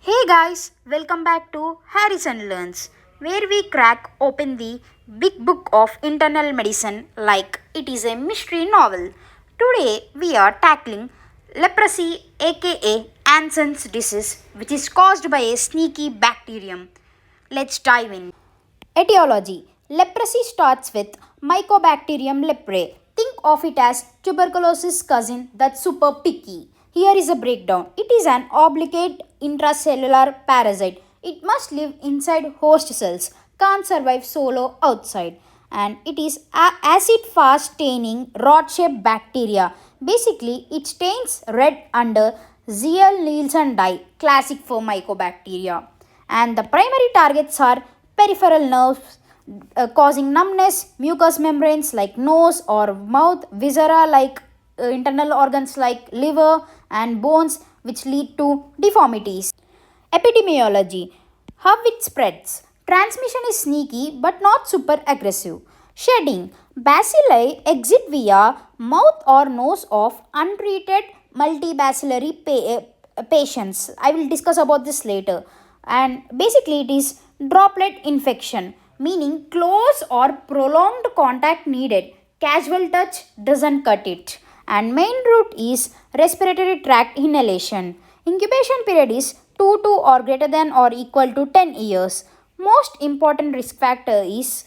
Hey guys, welcome back to Harrison Learns, where we crack open the big book of internal medicine like it is a mystery novel. Today we are tackling leprosy, aka Hansen's disease, which is caused by a sneaky bacterium. Let's dive in. Etiology. Leprosy starts with Mycobacterium leprae. Think of it as tuberculosis cousin that's super picky. Here is a breakdown. It is an obligate intracellular parasite. It must live inside host cells, can't survive solo outside. And it is acid fast staining rod shaped bacteria. Basically, it stains red under Zeal Nielsen dye, classic for mycobacteria. And the primary targets are peripheral nerves causing numbness, mucous membranes like nose or mouth, viscera like internal organs like liver and bones, which lead to deformities. Epidemiology. How it spreads. Transmission is sneaky but not super aggressive. Shedding. Bacilli exit via mouth or nose of untreated multibacillary patients. I will discuss about this later. And basically it is droplet infection, meaning close or prolonged contact needed. Casual touch doesn't cut it. And main route is respiratory tract inhalation. Incubation period is 2 to or greater than or equal to 10 years. Most important risk factor is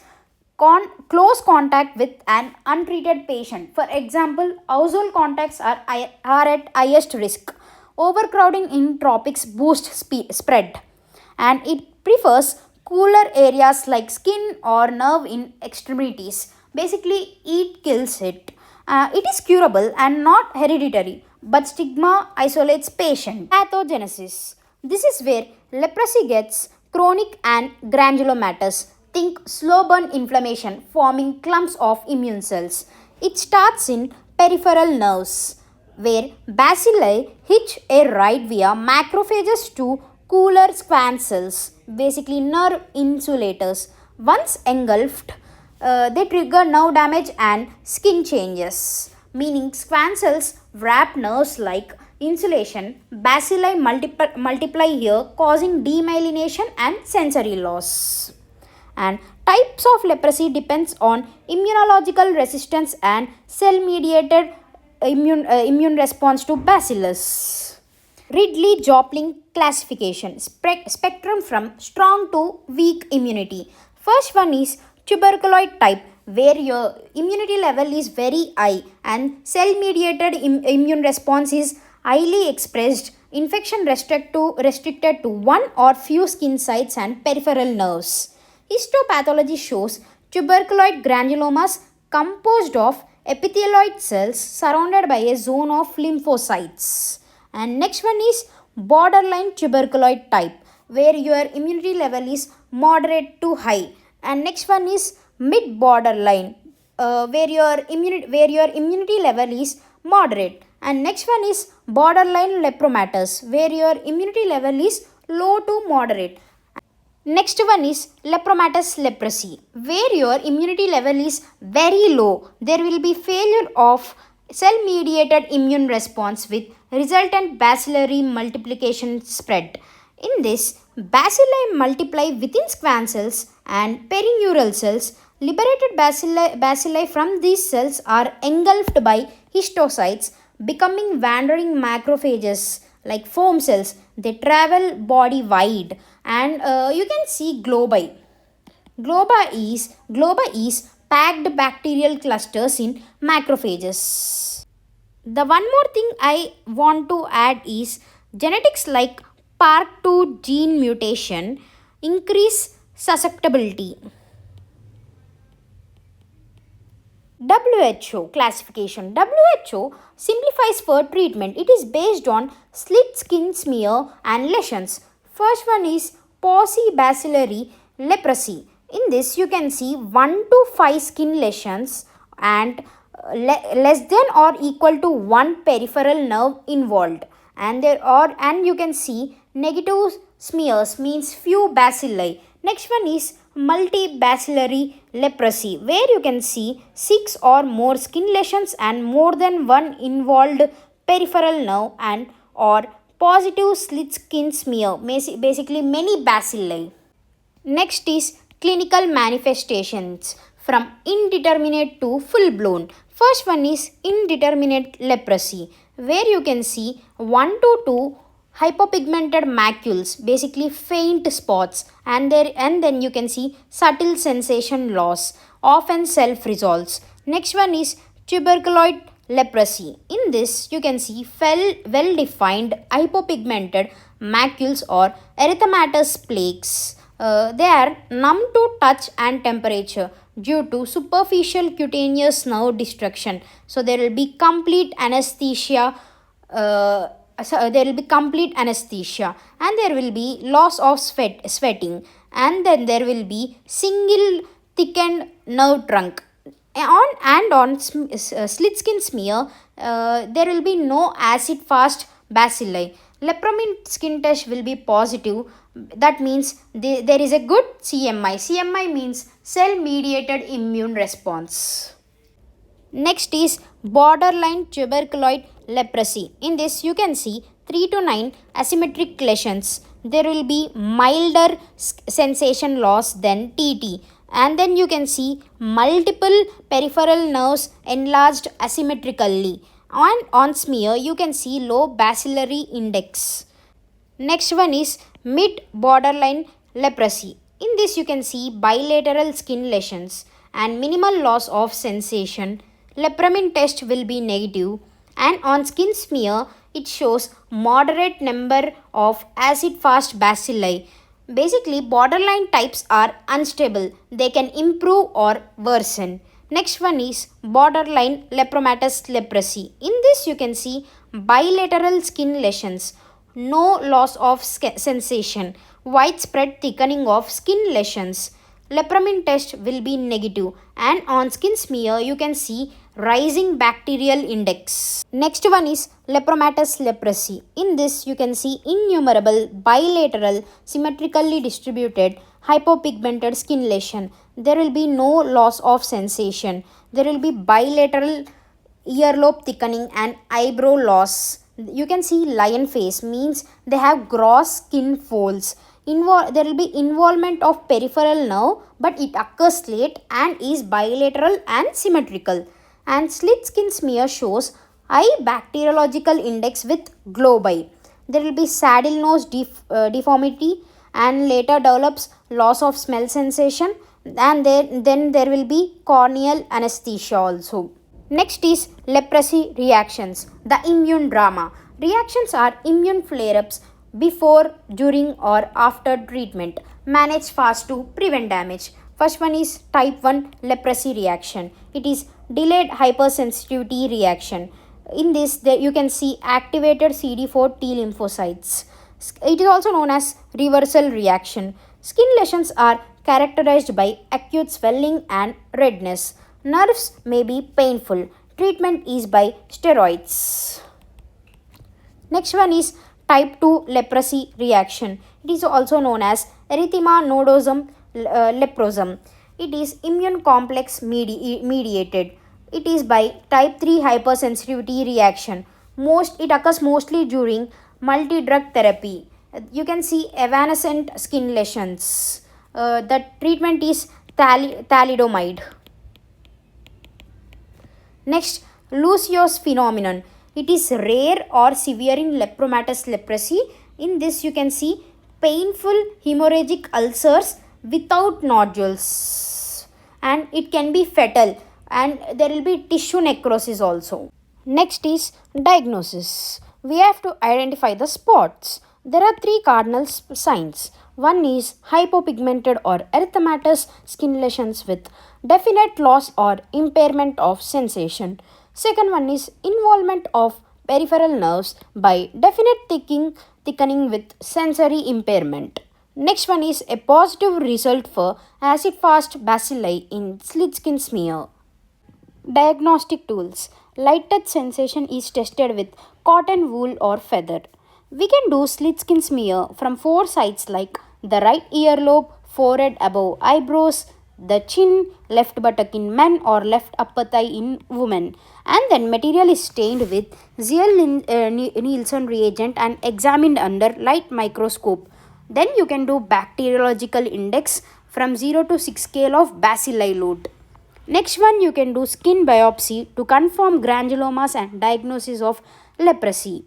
close contact with an untreated patient. For example, household contacts are at highest risk. Overcrowding in tropics boosts spread, and it prefers cooler areas like skin or nerve in extremities. Basically, it kills it. It is curable and not hereditary, but stigma isolates patient. Pathogenesis. This is where leprosy gets chronic and granulomatous. Think slow burn inflammation forming clumps of immune cells. It starts in peripheral nerves, where bacilli hitch a ride via macrophages to cooler squamous cells, basically nerve insulators. Once engulfed, they trigger nerve damage and skin changes, meaning squamous cells wrap nerves like insulation. Bacilli multiply here, causing demyelination and sensory loss. And types of leprosy depends on immunological resistance and cell-mediated immune response to bacillus. Ridley-Joplin classification spectrum from strong to weak immunity. First one is tuberculoid type, where your immunity level is very high and cell-mediated immune response is highly expressed. Infection restricted to one or few skin sites and peripheral nerves. Histopathology shows tuberculoid granulomas composed of epithelioid cells surrounded by a zone of lymphocytes. And next one is borderline tuberculoid type, where your immunity level is moderate to high. And next one is mid borderline, where your immunity level is moderate. And next one is borderline lepromatous, where your immunity level is low to moderate. Next one is lepromatous leprosy, where your immunity level is very low. There will be failure of cell-mediated immune response with resultant bacillary multiplication spread. In this, bacilli multiply within squamous cells and perineural cells. Liberated bacilli from these cells are engulfed by histocytes, becoming wandering macrophages like foam cells. They travel body wide, and you can see globi. Globa is packed bacterial clusters in macrophages. The one more thing I want to add is genetics like PARK2 gene mutation increase susceptibility. WHO classification. WHO simplifies for treatment. It is based on slit-skin smear and lesions. First one is paucibacillary leprosy. In this, you can see 1 to 5 skin lesions and less than or equal to 1 peripheral nerve involved. And you can see negative smears means few bacilli. Next one is multibacillary leprosy, where you can see 6 or more skin lesions and more than one involved peripheral nerve and or positive slit skin smear, basically many bacilli. Next is clinical manifestations from indeterminate to full blown. First one is indeterminate leprosy, where you can see 1 to 2 hypopigmented macules, basically faint spots, and then you can see subtle sensation loss, often self resolves. Next one is tuberculoid leprosy. In this you can see well defined hypopigmented macules or erythematous plaques. They are numb to touch and temperature due to superficial cutaneous nerve destruction. So there will be complete anesthesia. There will be complete anesthesia, and there will be loss of sweating, and then there will be single thickened nerve trunk. On slit skin smear, there will be no acid fast bacilli. Lepramin skin test will be positive. That means there is a good CMI. CMI means cell mediated immune response. Next is borderline tuberculoid leprosy. In this you can see 3 to 9 asymmetric lesions. There will be milder sensation loss than TT, and then you can see multiple peripheral nerves enlarged asymmetrically. On smear you can see low bacillary index. Next one is mid borderline leprosy. In this you can see bilateral skin lesions and minimal loss of sensation. Lepramin test will be negative, and on skin smear it shows moderate number of acid fast bacilli. Basically borderline types are unstable. They can improve or worsen. Next one is borderline lepromatous leprosy. In this you can see bilateral skin lesions, no loss of sensation, widespread thickening of skin lesions. Lepramin test will be negative, and on skin smear you can see rising bacterial index. Next one is lepromatous leprosy. In this you can see innumerable bilateral symmetrically distributed hypopigmented skin lesion. There will be no loss of sensation. There will be bilateral earlobe thickening and eyebrow loss. You can see lion face, means they have gross skin folds. There will be involvement of peripheral nerve, but it occurs late and is bilateral and symmetrical. And slit skin smear shows high bacteriological index with globi. There will be saddle nose deformity, and later develops loss of smell sensation, and then there will be corneal anesthesia also. Next is leprosy reactions, the immune drama. Reactions are immune flare-ups before, during or after treatment. Manage fast to prevent damage. First one is type 1 leprosy reaction. It is delayed hypersensitivity reaction. In this you can see activated CD4 T lymphocytes. It is also known as reversal reaction. Skin lesions are characterized by acute swelling and redness. Nerves may be painful. Treatment is by steroids. Next one is type 2 leprosy reaction. It is also known as erythema nodosum leprosum. It is immune complex mediated. It is by type 3 hypersensitivity reaction. It occurs mostly during multidrug therapy. You can see evanescent skin lesions. The treatment is thalidomide. Next, Lucio's phenomenon. It is rare or severe in lepromatous leprosy. In this you can see painful hemorrhagic ulcers without nodules, and it can be fatal, and there will be tissue necrosis also. Next is diagnosis. We have to identify the spots. There are 3 cardinal signs. One is hypopigmented or erythematous skin lesions with definite loss or impairment of sensation. Second one is involvement of peripheral nerves by definite thickening with sensory impairment. Next one is a positive result for acid-fast bacilli in slit skin smear. Diagnostic tools. Light touch sensation is tested with cotton wool or feather. We can do slit skin smear from 4 sides like the right earlobe, forehead above eyebrows, the chin, left buttock in men or left upper thigh in women. And then material is stained with Nielsen reagent and examined under light microscope. Then you can do bacteriological index from 0 to 6 scale of bacilli load. Next one, you can do skin biopsy to confirm granulomas and diagnosis of leprosy.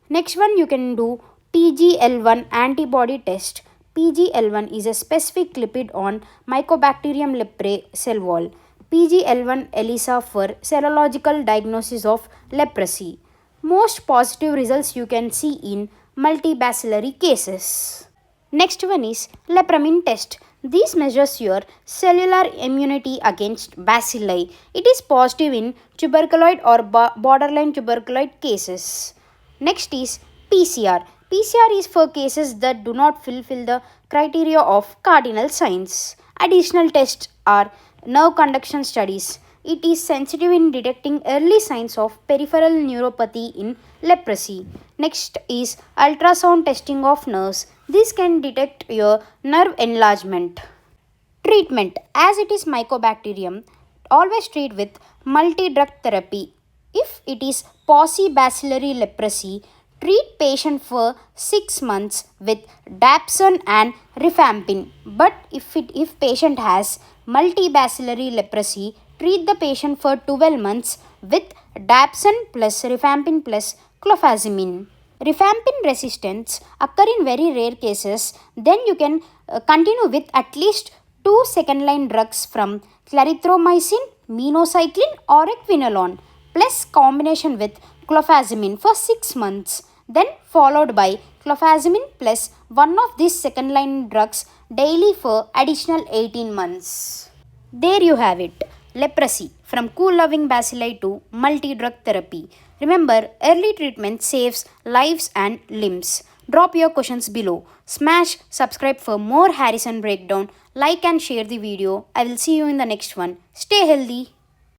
Next one, you can do PGL1 antibody test. PGL1 is a specific lipid on Mycobacterium leprae cell wall. PGL1 ELISA for serological diagnosis of leprosy. Most positive results you can see in multibacillary cases. Next one is lepramin test. This measures your cellular immunity against bacilli. It is positive in tuberculoid or borderline tuberculoid cases. Next is PCR. PCR is for cases that do not fulfill the criteria of cardinal signs. Additional tests are nerve conduction studies. It is sensitive in detecting early signs of peripheral neuropathy in leprosy. Next is ultrasound testing of nerves. This can detect your nerve enlargement. Treatment. As it is Mycobacterium, always treat with multidrug therapy. If it is paucibacillary leprosy, treat patient for 6 months with dapsone and rifampin. But if patient has multibacillary leprosy, treat the patient for 12 months with dapsone plus rifampin plus clofazimine. Rifampin resistance occur in very rare cases. Then you can continue with at least 2 second line drugs from clarithromycin, minocycline or quinolone plus combination with clofazimine for 6 months, then followed by clofazimine plus one of these second line drugs daily for additional 18 months. There you have it. Leprosy, from cool loving bacilli to multi-drug therapy. Remember, early treatment saves lives and limbs. Drop your questions below. Smash subscribe for more Harrison breakdown. Like and share the video. I will see you in the next one. Stay healthy.